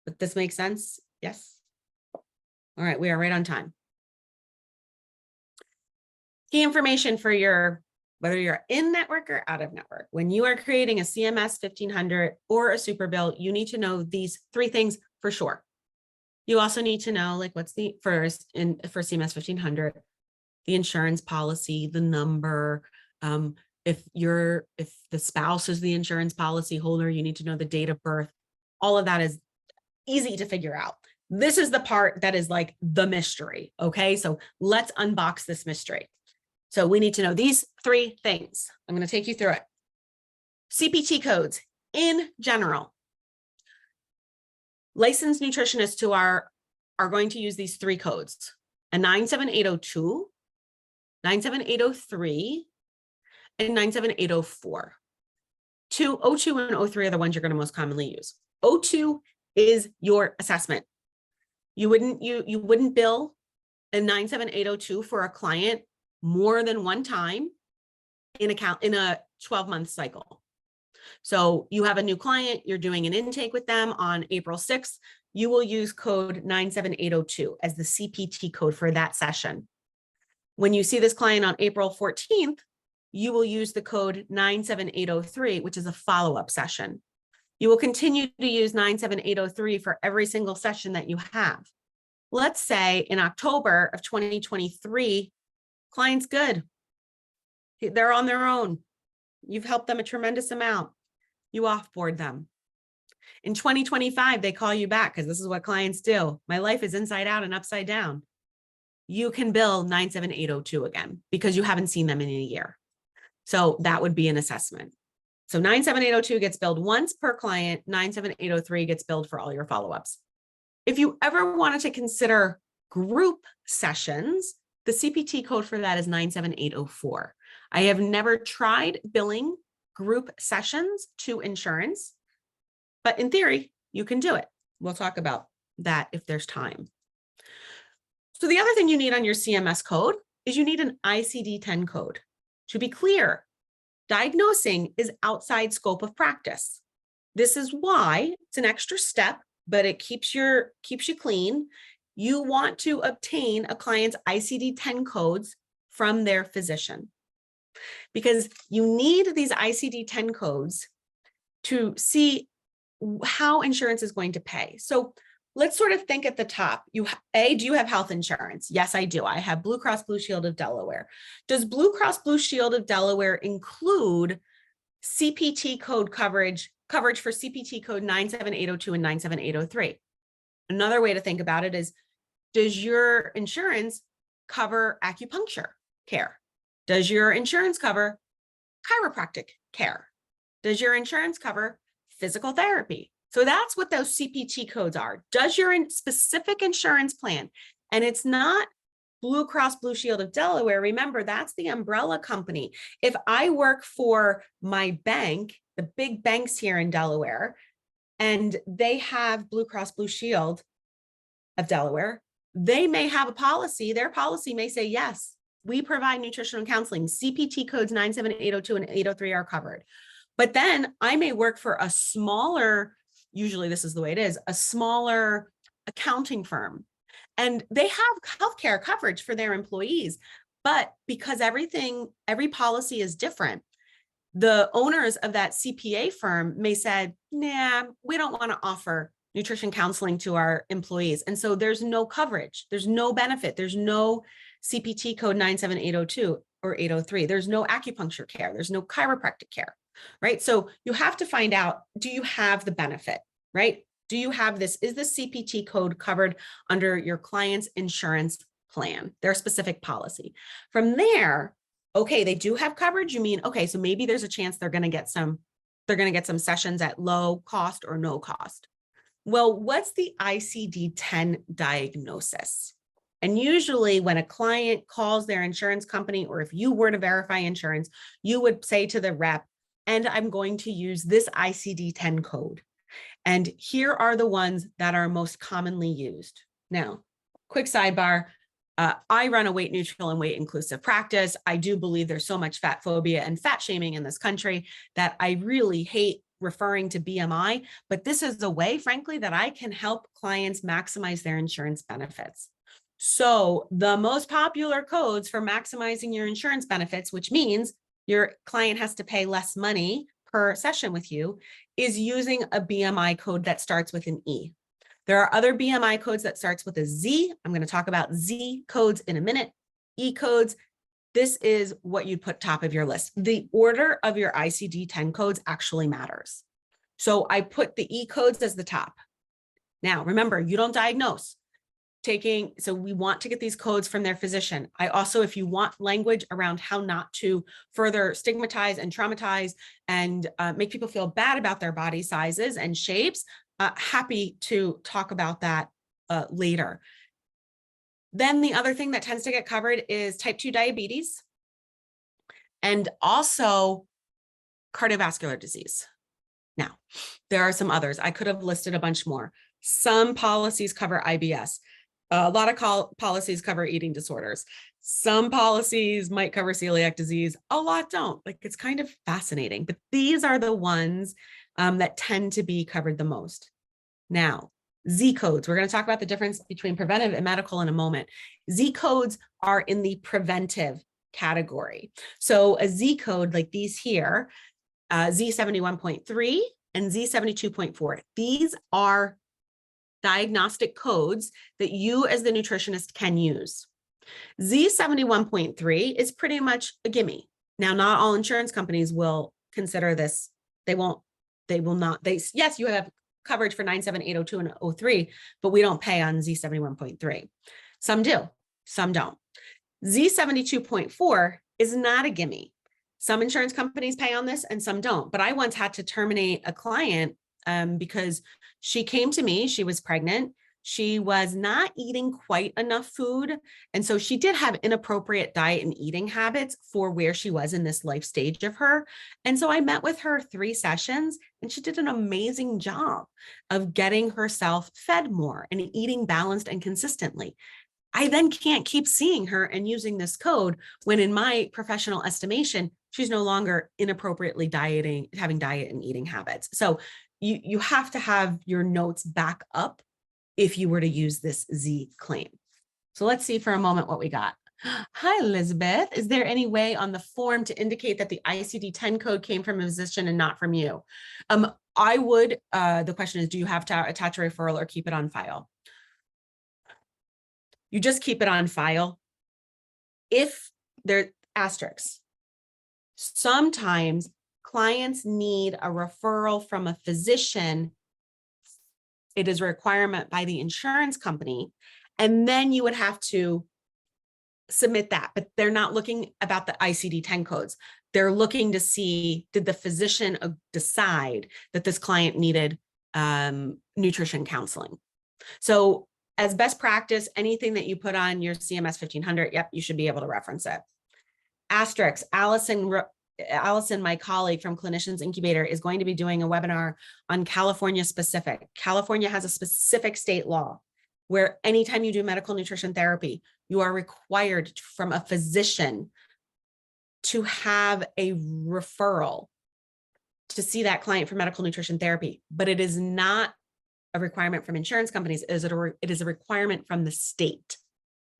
But this makes sense? Yes. All right. We are right on time. Key information for whether you're in network or out of network. When you are creating a CMS 1500 or a super bill, you need to know these three things for sure. You also need to know, like, what's the first for CMS 1500, the insurance policy, the number. If the spouse is the insurance policy holder, you need to know the date of birth. All of that is easy to figure out. This is the part that is like the mystery. Okay, so let's unbox this mystery. So we need to know these three things. I'm going to take you through it. CPT codes in general. Licensed nutritionists who are going to use these three codes: a 97802, 97803, and 97804. 02 and 03 are the ones you're going to most commonly use. 02 is your assessment. You wouldn't bill a 97802 for a client more than one time in a 12-month cycle. So you have a new client, you're doing an intake with them on April 6th, you will use code 97802 as the CPT code for that session. When you see this client on April 14th, you will use the code 97803, which is a follow-up session. You will continue to use 97803 for every single session that you have. Let's say in October of 2023, client's good. They're on their own. You've helped them a tremendous amount. You offboard them. In 2025, they call you back because this is what clients do. My life is inside out and upside down. You can bill 97802 again because you haven't seen them in a year. So that would be an assessment. So 97802 gets billed once per client, 97803 gets billed for all your follow-ups. If you ever wanted to consider group sessions, the CPT code for that is 97804. I have never tried billing group sessions to insurance, but in theory, you can do it. We'll talk about that if there's time. So the other thing you need on your CMS code is you need an ICD-10 code. To be clear, diagnosing is outside scope of practice. This is why it's an extra step, but it keeps you clean. You want to obtain a client's ICD-10 codes from their physician because you need these ICD-10 codes to see how insurance is going to pay. So let's sort of think at the top. Do you have health insurance? Yes, I do. I have Blue Cross Blue Shield of Delaware. Does Blue Cross Blue Shield of Delaware include CPT code coverage for CPT code 97802 and 97803? Another way to think about it is, does your insurance cover acupuncture care? Does your insurance cover chiropractic care? Does your insurance cover physical therapy? So that's what those CPT codes are. Does your specific insurance plan, and it's not Blue Cross Blue Shield of Delaware, remember that's the umbrella company. If I work for my bank, the big banks here in Delaware, and they have Blue Cross Blue Shield of Delaware, they may have a policy, their policy may say, yes, we provide nutritional counseling. CPT codes 97802 and 803 are covered. But then I may work for a smaller, usually this is the way it is, a smaller accounting firm. And they have healthcare coverage for their employees. But because every policy is different, the owners of that CPA firm may say, nah, we don't want to offer nutrition counseling to our employees. And so there's no coverage. There's no benefit. There's no CPT code 97802 or 803. There's no acupuncture care. There's no chiropractic care, right? So you have to find out, do you have the benefit, right? Do you have this? Is the CPT code covered under your client's insurance plan, their specific policy? From there, okay, they do have coverage. You mean, okay, so maybe there's a chance they're going to get some sessions at low cost or no cost. Well, what's the ICD-10 diagnosis? And usually when a client calls their insurance company, or if you were to verify insurance, you would say to the rep, and I'm going to use this ICD-10 code. And here are the ones that are most commonly used. Now, quick sidebar, I run a weight neutral and weight inclusive practice. I do believe there's so much fat phobia and fat shaming in this country that I really hate referring to BMI, but this is the way, frankly, that I can help clients maximize their insurance benefits. So the most popular codes for maximizing your insurance benefits, which means your client has to pay less money per session with you, is using a BMI code that starts with an E. There are other BMI codes that starts with a Z. I'm going to talk about Z codes in a minute. E codes. This is what you'd put top of your list. The order of your ICD-10 codes actually matters. So I put the E codes as the top. Now, remember, you don't diagnose. So we want to get these codes from their physician. I also, if you want language around how not to further stigmatize and traumatize and make people feel bad about their body sizes and shapes, happy to talk about that later. Then the other thing that tends to get covered is type 2 diabetes and also cardiovascular disease. Now, there are some others. I could have listed a bunch more. Some policies cover IBS. A lot of policies cover eating disorders. Some policies might cover celiac disease. A lot don't. Like, it's kind of fascinating, but these are the ones that tend to be covered the most. Now, Z codes. We're going to talk about the difference between preventive and medical in a moment. Z codes are in the preventive category. So a Z code like these here, Z71.3 and Z72.4, these are diagnostic codes that you as the nutritionist can use. Z71.3 is pretty much a gimme. Now, not all insurance companies will consider this. They will not. Yes, you have coverage for 97802 and 03, but we don't pay on Z71.3. Some do, some don't. Z72.4 is not a gimme. Some insurance companies pay on this and some don't. But I once had to terminate a client because she came to me, she was pregnant. She was not eating quite enough food. And so she did have inappropriate diet and eating habits for where she was in this life stage of her. And so I met with her 3 sessions and she did an amazing job of getting herself fed more and eating balanced and consistently. I then can't keep seeing her and using this code when, in my professional estimation, she's no longer inappropriately dieting, having diet and eating habits. So you have to have your notes back up if you were to use this Z claim. So let's see for a moment what we got. Hi, Elizabeth. Is there any way on the form to indicate that the ICD-10 code came from a physician and not from you? I would, the question is, do you have to attach a referral or keep it on file? You just keep it on file. If there asterisks, sometimes clients need a referral from a physician. It is a requirement by the insurance company. And then you would have to submit that, but they're not looking about the ICD-10 codes. They're looking to see, did the physician decide that this client needed nutrition counseling? So as best practice, anything that you put on your CMS 1500, yep, you should be able to reference it. Asterisk, Allison, my colleague from Clinicians Incubator, is going to be doing a webinar on California specific. California has a specific state law where anytime you do medical nutrition therapy, you are required from a physician to have a referral to see that client for medical nutrition therapy, but it is not a requirement from insurance companies. It is a requirement from the state.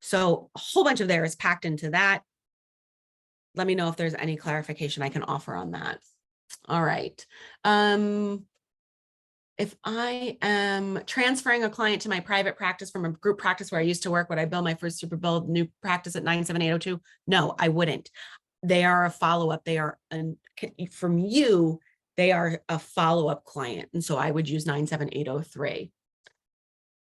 So a whole bunch of there is packed into that. Let me know if there's any clarification I can offer on that. All right. If I am transferring a client to my private practice from a group practice where I used to work, would I bill my first super bill new practice at 97802? No, I wouldn't. They are a follow-up. They are, from you, they are a follow-up client. And so I would use 97803.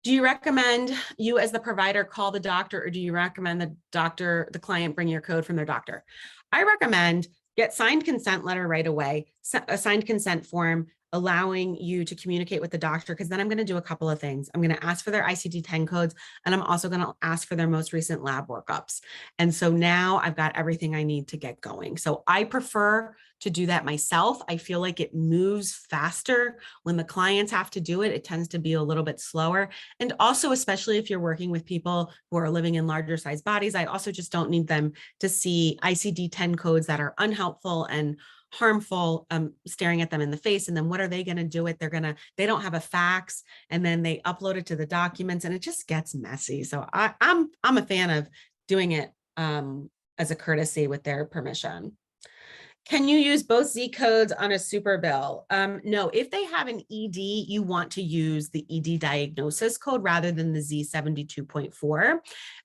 Do you recommend you as the provider call the doctor, or do you recommend the client bring your code from their doctor? I recommend get signed consent letter right away, a signed consent form allowing you to communicate with the doctor, because then I'm going to do a couple of things. I'm going to ask for their ICD-10 codes, and I'm also going to ask for their most recent lab workups. And so now I've got everything I need to get going. So I prefer to do that myself. I feel like it moves faster. When the clients have to do it, it tends to be a little bit slower. And also, especially if you're working with people who are living in larger size bodies, I also just don't need them to see ICD-10 codes that are unhelpful and harmful, staring at them in the face. And then what are they going to do it? They don't have a fax, and then they upload it to the documents, and it just gets messy. So I'm a fan of doing it as a courtesy with their permission. Can you use both Z codes on a super bill? No, if they have an ED, you want to use the ED diagnosis code rather than the Z72.4.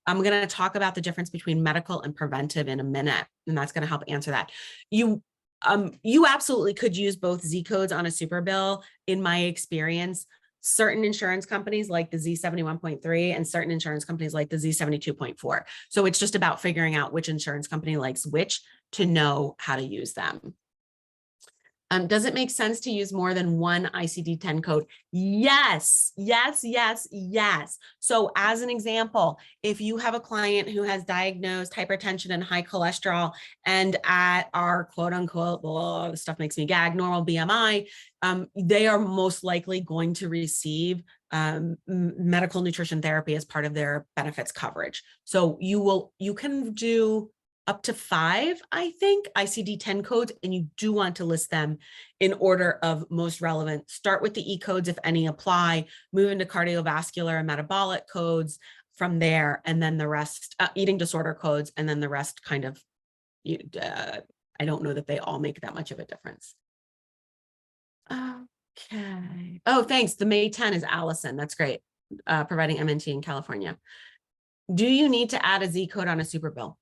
I'm going to talk about the difference between medical and preventive in a minute, and that's going to help answer that. You absolutely could use both Z codes on a super bill. In my experience, certain insurance companies like the Z71.3 and certain insurance companies like the Z72.4. So it's just about figuring out which insurance company likes which to know how to use them. Does it make sense to use more than one ICD-10 code? Yes, yes, yes, yes. So as an example, if you have a client who has diagnosed hypertension and high cholesterol and at our quote unquote, oh, this stuff makes me gag, normal BMI, they are most likely going to receive medical nutrition therapy as part of their benefits coverage. So you can do up to 5, I think, ICD-10 codes, and you do want to list them in order of most relevant. Start with the E codes, if any apply, move into cardiovascular and metabolic codes from there, and then the rest, eating disorder codes, and then the rest kind of, I don't know that they all make that much of a difference. Okay. Oh, thanks. The May 10 is Allison. That's great. Providing MNT in California. Do you need to add a Z code on a super bill?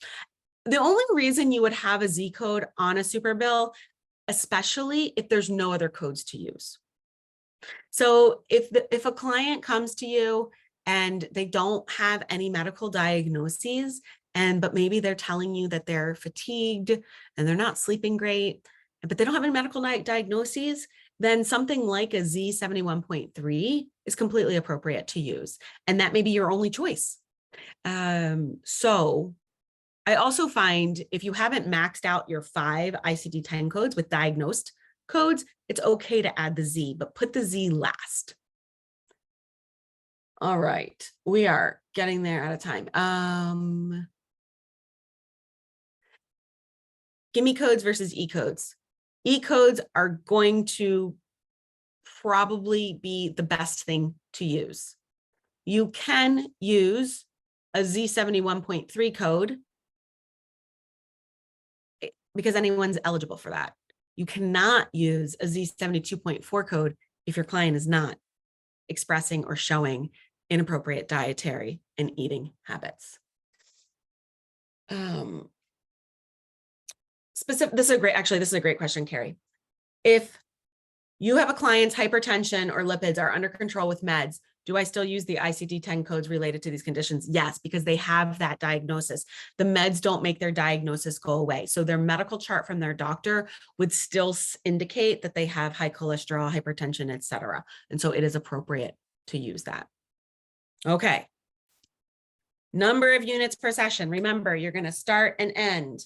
The only reason you would have a Z code on a super bill, especially if there's no other codes to use. So if a client comes to you and they don't have any medical diagnoses, but maybe they're telling you that they're fatigued and they're not sleeping great, but they don't have any medical diagnoses, then something like a Z71.3 is completely appropriate to use. And that may be your only choice. So I also find if you haven't maxed out your 5 ICD-10 codes with diagnosed codes, it's okay to add the Z, but put the Z last. All right, we are getting there out of time. Gimme codes versus E codes. E codes are going to probably be the best thing to use. You can use a Z71.3 code because anyone's eligible for that. You cannot use a Z72.4 code if your client is not expressing or showing inappropriate dietary and eating habits. This is a great question, Carrie. If you have a client's hypertension or lipids are under control with meds, do I still use the ICD-10 codes related to these conditions? Yes, because they have that diagnosis. The meds don't make their diagnosis go away. So their medical chart from their doctor would still indicate that they have high cholesterol, hypertension, et cetera. And so it is appropriate to use that. Okay. Number of units per session. Remember, you're going to start and end.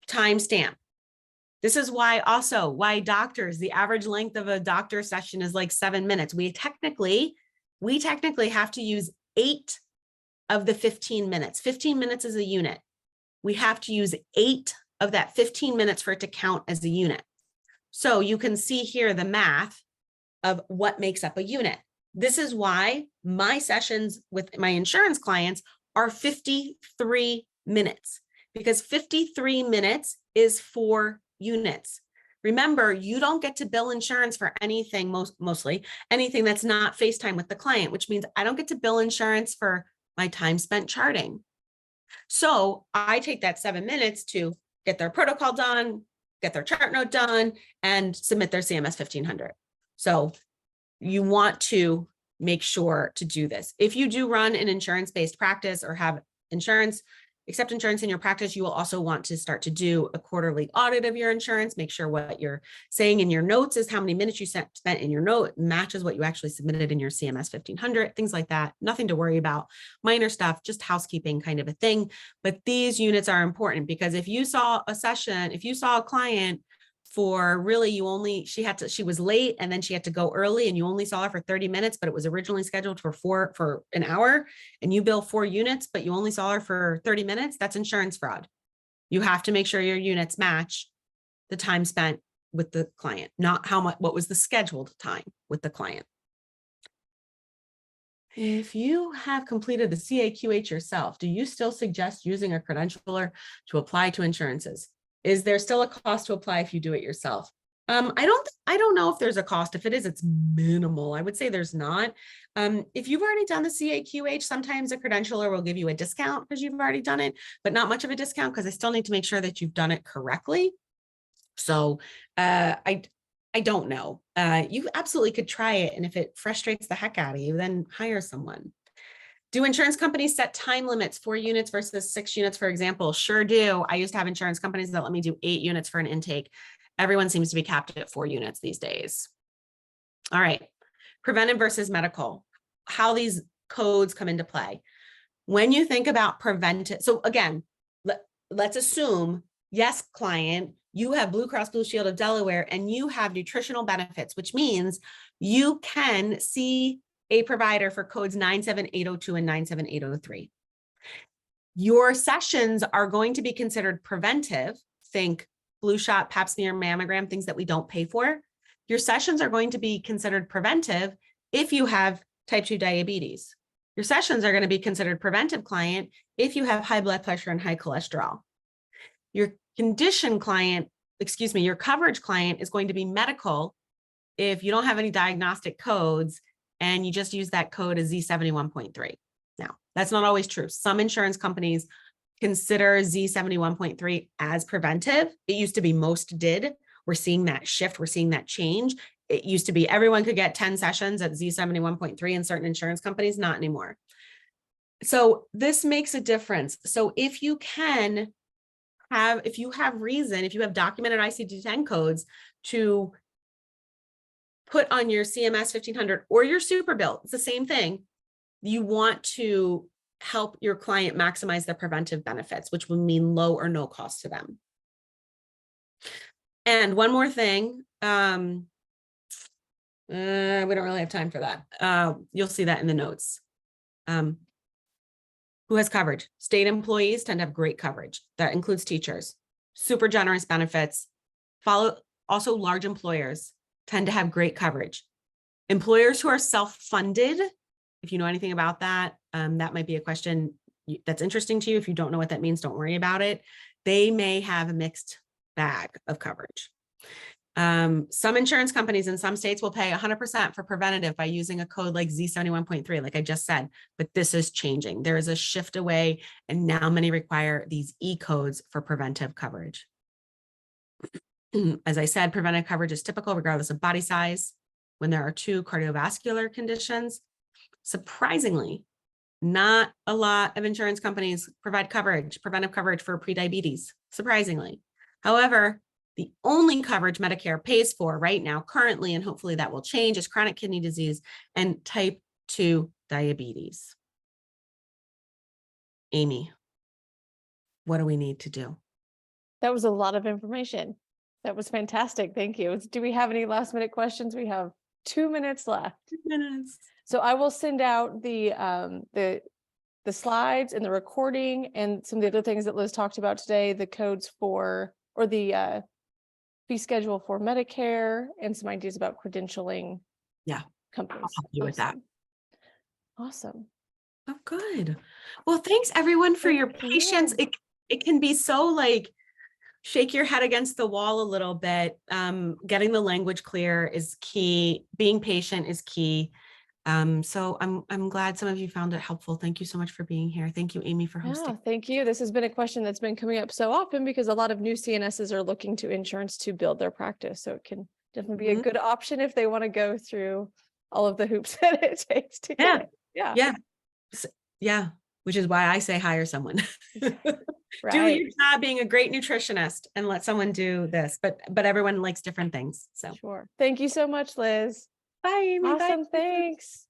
Timestamp. This is why doctors, the average length of a doctor session is like 7 minutes. We technically have to use 8 of the 15 minutes. 15 minutes is a unit. We have to use 8 of that 15 minutes for it to count as a unit. So you can see here the math of what makes up a unit. This is why my sessions with my insurance clients are 53 minutes, because 53 minutes is 4 units. Remember, you don't get to bill insurance for anything, mostly anything that's not FaceTime with the client, which means I don't get to bill insurance for my time spent charting. So I take that 7 minutes to get their protocol done, get their chart note done, and submit their CMS 1500. So you want to make sure to do this. If you do run an insurance-based practice or have accept insurance in your practice, you will also want to start to do a quarterly audit of your insurance. Make sure what you're saying in your notes is how many minutes you spent in your note matches what you actually submitted in your CMS 1500, things like that. Nothing to worry about. Minor stuff, just housekeeping kind of a thing. But these units are important because if you saw a client for really she was late and then she had to go early and you only saw her for 30 minutes, but it was originally scheduled for an hour and you bill 4 units, but you only saw her for 30 minutes, that's insurance fraud. You have to make sure your units match the time spent with the client, not what was the scheduled time with the client. If you have completed the CAQH yourself, do you still suggest using a credentialer to apply to insurances? Is there still a cost to apply if you do it yourself? I don't know if there's a cost. If it is, it's minimal. I would say there's not. If you've already done the CAQH, sometimes a credentialer will give you a discount because you've already done it, but not much of a discount because they still need to make sure that you've done it correctly. So I don't know. You absolutely could try it. And if it frustrates the heck out of you, then hire someone. Do insurance companies set time limits, 4 units versus 6 units, for example? Sure do. I used to have insurance companies that let me do 8 units for an intake. Everyone seems to be capped at 4 units these days. All right. Preventive versus medical, how these codes come into play. When you think about preventive, so again, let's assume, yes, client, you have Blue Cross Blue Shield of Delaware and you have nutritional benefits, which means you can see a provider for codes 97802 and 97803. Your sessions are going to be considered preventive. Think flu shot, pap smear, mammogram, things that we don't pay for. Your sessions are going to be considered preventive if you have type 2 diabetes. Your sessions are going to be considered preventive, client, if you have high blood pressure and high cholesterol. Your condition client, your coverage client is going to be medical if you don't have any diagnostic codes and you just use that code as Z71.3. Now, that's not always true. Some insurance companies consider Z71.3 as preventive. It used to be most did. We're seeing that shift. We're seeing that change. It used to be everyone could get 10 sessions at Z71.3 in certain insurance companies, not anymore. So this makes a difference. So if you have reason, if you have documented ICD-10 codes to put on your CMS 1500 or your super bill, it's the same thing. You want to help your client maximize their preventive benefits, which will mean low or no cost to them. And one more thing, we don't really have time for that. You'll see that in the notes. Who has coverage? State employees tend to have great coverage. That includes teachers, super generous benefits. Also large employers tend to have great coverage. Employers who are self-funded, if you know anything about that, that might be a question that's interesting to you. If you don't know what that means, don't worry about it. They may have a mixed bag of coverage. Some insurance companies in some states will pay 100% for preventative by using a code like Z71.3, like I just said, but this is changing. There is a shift away, and now many require these E codes for preventive coverage. As I said, preventive coverage is typical regardless of body size. When there are 2 cardiovascular conditions, surprisingly, not a lot of insurance companies provide coverage, preventive coverage for prediabetes, surprisingly. However, the only coverage Medicare pays for right now, currently, and hopefully that will change, is chronic kidney disease and type 2 diabetes. Amy, what do we need to do? That was a lot of information. That was fantastic. Thank you. Do we have any last minute questions? We have 2 minutes left. 2 minutes. So I will send out the slides and the recording and some of the other things that Liz talked about today, the codes for, or the fee schedule for Medicare, and some ideas about credentialing. Yeah, companies. I'll help you with that. Awesome. Oh, good. Well, thanks everyone for your patience. It can be so like shake your head against the wall a little bit. Getting the language clear is key. Being patient is key. So I'm glad some of you found it helpful. Thank you so much for being here. Thank you, Amy, for hosting. Yeah, thank you. This has been a question that's been coming up so often because a lot of new CNSs are looking to insurance to build their practice. So it can definitely be a good option if they want to go through all of the hoops that it takes to get it. Yeah. Which is why I say hire someone. Right. Do your job being a great nutritionist and let someone do this, but everyone likes different things. So sure. Thank you so much, Liz. bye, Amy. Awesome. Bye. Thanks.